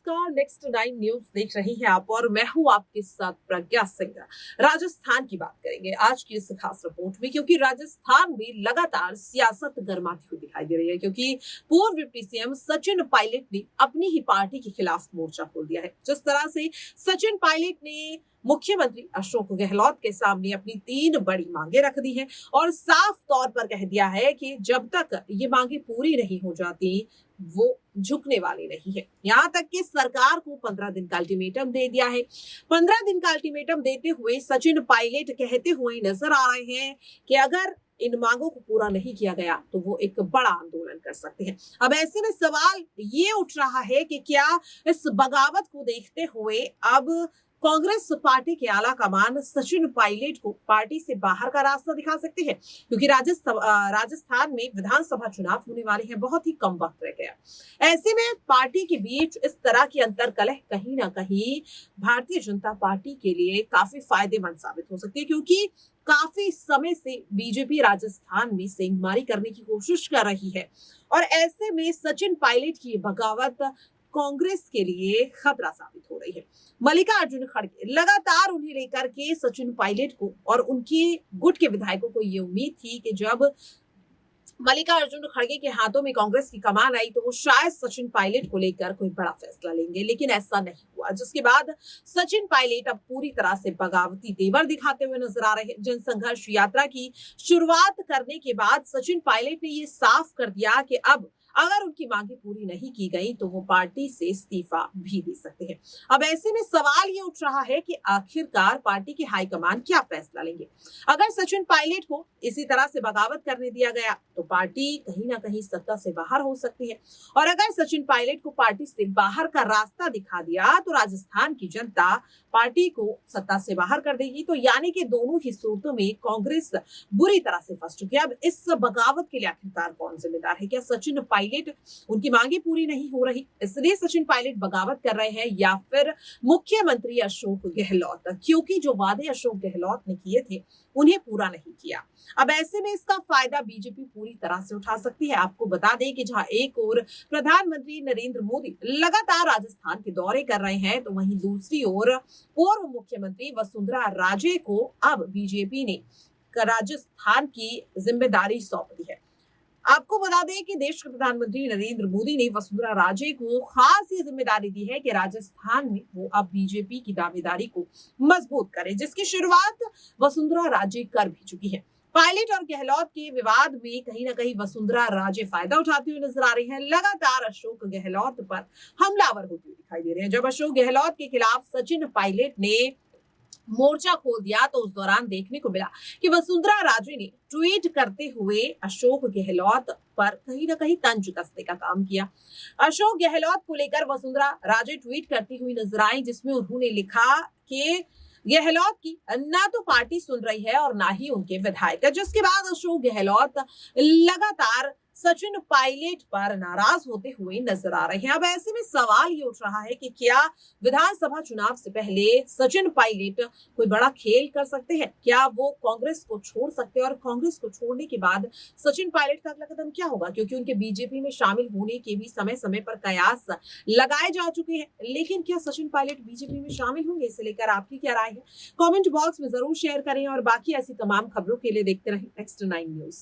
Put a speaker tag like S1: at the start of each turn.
S1: नमस्कार, next 9 news देख रही हैं आप और मैं हूं आपके साथ प्रज्ञा सिंह। राजस्थान की बात करेंगे आज की इस खास रिपोर्ट में, क्योंकि राजस्थान में लगातार सियासत गर्माती हुई दिखाई दे रही है, क्योंकि पूर्व डिप्टी सीएम सचिन पायलट ने अपनी ही पार्टी के खिलाफ मोर्चा खोल दिया है। जिस तरह से सचिन पायलट ने मुख्यमंत्री अशोक गहलोत के सामने अपनी 3 बड़ी मांगे रख दी हैं और साफ तौर पर कह दिया है कि जब तक ये मांगे पूरी नहीं हो जाती वो झुकने वाली नहीं है। यहाँ तक कि सरकार को 15 दिन का अल्टीमेटम दे दिया है। 15 दिन का अल्टीमेटम देते हुए सचिन पायलट कहते हुए नजर आ रहे हैं कि अगर इन मांगों को पूरा नहीं किया गया तो वो एक बड़ा आंदोलन कर सकते हैं। अब ऐसे में सवाल ये उठ रहा है कि क्या इस बगावत को देखते हुए अब कांग्रेस पार्टी के आला कमान सचिन पायलट को पार्टी से बाहर का रास्ता दिखा सकते हैं, क्योंकि राजस्थान में विधानसभा चुनाव होने वाले हैं, बहुत ही कम वक्त रह गया। ऐसे में पार्टी के बीच इस तरह की अंतर्कलह कहीं ना कहीं भारतीय जनता पार्टी के लिए काफी फायदेमंद साबित हो सकती है, क्योंकि काफी समय से बीजेपी राजस्थान में सेंधमारी करने की कोशिश कर रही है और ऐसे में सचिन पायलट की बगावत कांग्रेस के लिए खतरा साबित हो रही है। मल्लिकार्जुन खड़गे लगातार उन्हें लेकर के सचिन पायलट को और उनके गुट के विधायकों को ये उम्मीद थी कि जब मल्लिकार्जुन खड़गे के हाथों में कांग्रेस की कमान आई तो वो शायद सचिन पायलट को लेकर कोई बड़ा फैसला लेंगे, लेकिन ऐसा नहीं हुआ। जिसके बाद सचिन पायलट अब पूरी तरह से बगावती तेवर दिखाते हुए नजर आ रहे हैं। जनसंघर्ष यात्रा की शुरुआत करने के बाद सचिन पायलट ने ये साफ कर दिया कि अब अगर उनकी मांगे पूरी नहीं की गई तो वो पार्टी से इस्तीफा भी दे सकते हैं। अब ऐसे में सवाल ये उठ रहा है कि आखिरकार पार्टी के हाईकमान क्या फैसला लेंगे। अगर सचिन पायलट को इसी तरह से बगावत करने दिया गया तो पार्टी कहीं ना कहीं सत्ता से बाहर हो सकती है, और अगर सचिन पायलट को पार्टी से बाहर का रास्ता दिखा दिया तो राजस्थान की जनता पार्टी को सत्ता से बाहर कर देगी। तो यानी कि दोनों ही सूरतों में कांग्रेस बुरी तरह से फंस चुकी है। अब इस बगावत के लिए आखिरकार कौन जिम्मेदार है? क्या सचिन पायलट, उनकी मांगे पूरी नहीं हो रही इसलिए सचिन पायलट बगावत कर रहे हैं, या फिर मुख्यमंत्री अशोक गहलोत, क्योंकि जो वादे अशोक गहलोत ने किए थे उन्हें पूरा नहीं किया। अब ऐसे में इसका फायदा बीजेपी पूरी तरह से उठा सकती है। आपको बता दें कि जहां एक ओर प्रधानमंत्री नरेंद्र मोदी लगातार राजस्थान के दौरे कर रहे हैं, तो वहीं दूसरी ओर पूर्व मुख्यमंत्री वसुंधरा राजे को अब बीजेपी ने राजस्थान की जिम्मेदारी सौंप दी है। आपको बता दें कि देश के प्रधानमंत्री नरेंद्र मोदी ने वसुंधरा राजे को खास ये जिम्मेदारी दी है कि राजस्थान में वो अब बीजेपी की दावेदारी को मजबूत करे, जिसकी शुरुआत वसुंधरा राजे कर भी चुकी है। पायलट और गहलोत के विवाद में कहीं ना कहीं वसुंधरा राजे फायदा उठाती हुई नजर आ रही हैं, लगातार अशोक गहलोत पर हमलावर होती हुई दिखाई दे रहे हैं। जब अशोक गहलोत के खिलाफ सचिन पायलट ने मोर्चा खोल दिया तो उस दौरान देखने को मिला कि वसुंधरा राजे ने ट्वीट करते हुए अशोक गहलोत पर कहीं ना कहीं तंज कसने का काम किया। अशोक गहलोत को लेकर वसुंधरा राजे ट्वीट करती हुई नजर आई, जिसमें उन्होंने लिखा कि गहलोत की ना तो पार्टी सुन रही है और ना ही उनके विधायक। जिसके बाद अशोक गहलोत लगातार सचिन पायलट पर नाराज होते हुए नजर आ रहे हैं। अब ऐसे में सवाल ये उठ रहा है कि क्या विधानसभा चुनाव से पहले सचिन पायलट कोई बड़ा खेल कर सकते हैं? क्या वो कांग्रेस को छोड़ सकते हैं? और कांग्रेस को छोड़ने के बाद सचिन पायलट का अगला कदम क्या होगा? क्योंकि उनके बीजेपी में शामिल होने के भी समय समय पर कयास लगाए जा चुके हैं, लेकिन क्या सचिन पायलट बीजेपी में शामिल होंगे? इसे लेकर आपकी क्या राय है? कॉमेंट बॉक्स में जरूर शेयर करें और बाकी ऐसी तमाम खबरों के लिए देखते रहें नेक्स्ट 9 न्यूज।